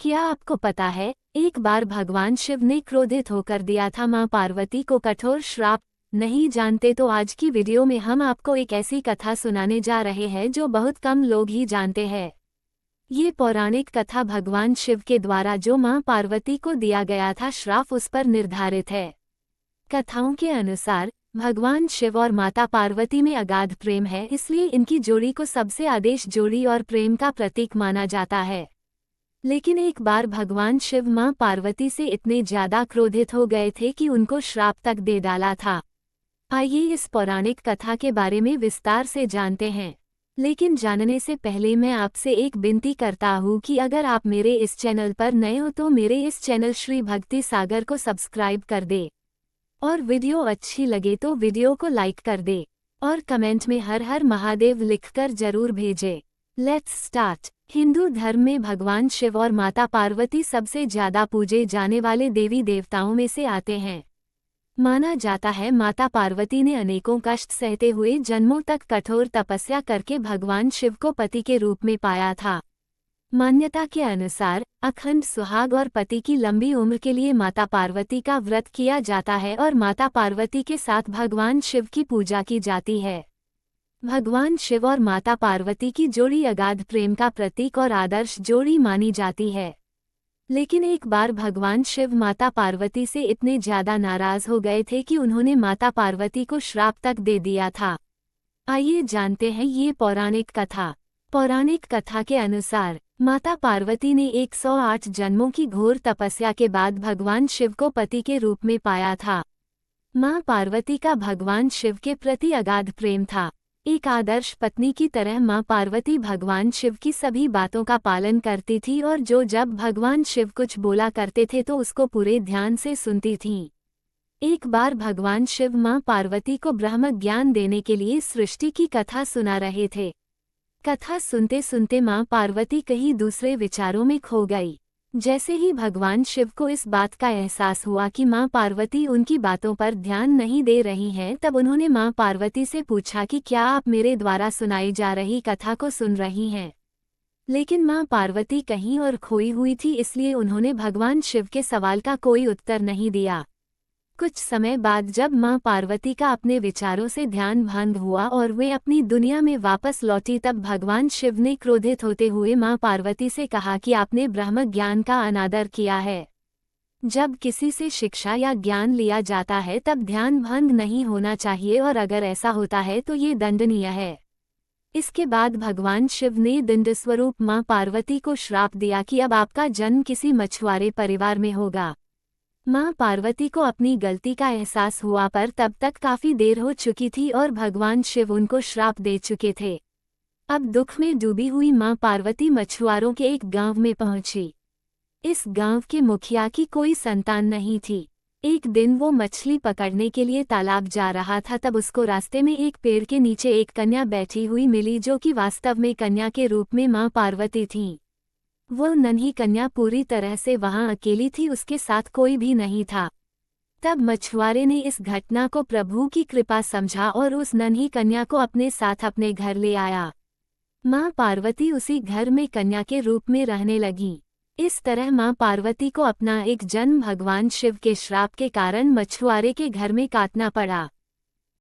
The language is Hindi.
क्या आपको पता है, एक बार भगवान शिव ने क्रोधित होकर दिया था मां पार्वती को कठोर श्राप। नहीं जानते तो आज की वीडियो में हम आपको एक ऐसी कथा सुनाने जा रहे हैं जो बहुत कम लोग ही जानते हैं। ये पौराणिक कथा भगवान शिव के द्वारा जो मां पार्वती को दिया गया था श्राप उस पर निर्धारित है। कथाओं के अनुसार भगवान शिव और माता पार्वती में अगाध प्रेम है, इसलिए इनकी जोड़ी को सबसे आदर्श जोड़ी और प्रेम का प्रतीक माना जाता है। लेकिन एक बार भगवान शिव मां पार्वती से इतने ज्यादा क्रोधित हो गए थे कि उनको श्राप तक दे डाला था। आइए इस पौराणिक कथा के बारे में विस्तार से जानते हैं। लेकिन जानने से पहले मैं आपसे एक विनती करता हूँ कि अगर आप मेरे इस चैनल पर नए हो तो मेरे इस चैनल श्री भक्ति सागर को सब्सक्राइब कर दे और वीडियो अच्छी लगे तो वीडियो को लाइक कर दे और कमेंट में हर हर महादेव लिखकर जरूर भेजें। Let's start. हिंदू धर्म में भगवान शिव और माता पार्वती सबसे ज्यादा पूजे जाने वाले देवी देवताओं में से आते हैं। माना जाता है माता पार्वती ने अनेकों कष्ट सहते हुए जन्मों तक कठोर तपस्या करके भगवान शिव को पति के रूप में पाया था। मान्यता के अनुसार अखंड सुहाग और पति की लंबी उम्र के लिए माता पार्वती का व्रत किया जाता है और माता पार्वती के साथ भगवान शिव की पूजा की जाती है। भगवान शिव और माता पार्वती की जोड़ी अगाध प्रेम का प्रतीक और आदर्श जोड़ी मानी जाती है। लेकिन एक बार भगवान शिव माता पार्वती से इतने ज्यादा नाराज हो गए थे कि उन्होंने माता पार्वती को श्राप तक दे दिया था। आइए जानते हैं ये पौराणिक कथा। पौराणिक कथा के अनुसार माता पार्वती ने 108 जन्मों की घोर तपस्या के बाद भगवान शिव को पति के रूप में पाया था। मां पार्वती का भगवान शिव के प्रति अगाध प्रेम था। एक आदर्श पत्नी की तरह मां पार्वती भगवान शिव की सभी बातों का पालन करती थी और जब भगवान शिव कुछ बोला करते थे तो उसको पूरे ध्यान से सुनती थीं। एक बार भगवान शिव मां पार्वती को ब्रह्म ज्ञान देने के लिए सृष्टि की कथा सुना रहे थे। कथा सुनते सुनते मां पार्वती कहीं दूसरे विचारों में खो गई। जैसे ही भगवान शिव को इस बात का एहसास हुआ कि मां पार्वती उनकी बातों पर ध्यान नहीं दे रही हैं, तब उन्होंने मां पार्वती से पूछा कि क्या आप मेरे द्वारा सुनाई जा रही कथा को सुन रही हैं। लेकिन मां पार्वती कहीं और खोई हुई थी, इसलिए उन्होंने भगवान शिव के सवाल का कोई उत्तर नहीं दिया। कुछ समय बाद जब मां पार्वती का अपने विचारों से ध्यान भंग हुआ और वे अपनी दुनिया में वापस लौटी, तब भगवान शिव ने क्रोधित होते हुए मां पार्वती से कहा कि आपने ब्रह्म ज्ञान का अनादर किया है। जब किसी से शिक्षा या ज्ञान लिया जाता है तब ध्यान भंग नहीं होना चाहिए और अगर ऐसा होता है तो ये दंडनीय है। इसके बाद भगवान शिव ने दंड स्वरूप मां पार्वती को श्राप दिया कि अब आपका जन्म किसी मछुआरे परिवार में होगा। मां पार्वती को अपनी गलती का एहसास हुआ पर तब तक काफी देर हो चुकी थी और भगवान शिव उनको श्राप दे चुके थे। अब दुख में डूबी हुई मां पार्वती मछुआरों के एक गांव में पहुंची। इस गांव के मुखिया की कोई संतान नहीं थी। एक दिन वो मछली पकड़ने के लिए तालाब जा रहा था, तब उसको रास्ते में एक पेड़ के नीचे एक कन्या बैठी हुई मिली जो कि वास्तव में कन्या के रूप में मां पार्वती थीं। वो नन्ही कन्या पूरी तरह से वहां अकेली थी, उसके साथ कोई भी नहीं था। तब मछुआरे ने इस घटना को प्रभु की कृपा समझा और उस नन्ही कन्या को अपने साथ अपने घर ले आया। मां पार्वती उसी घर में कन्या के रूप में रहने लगी। इस तरह मां पार्वती को अपना एक जन्म भगवान शिव के श्राप के कारण मछुआरे के घर में काटना पड़ा।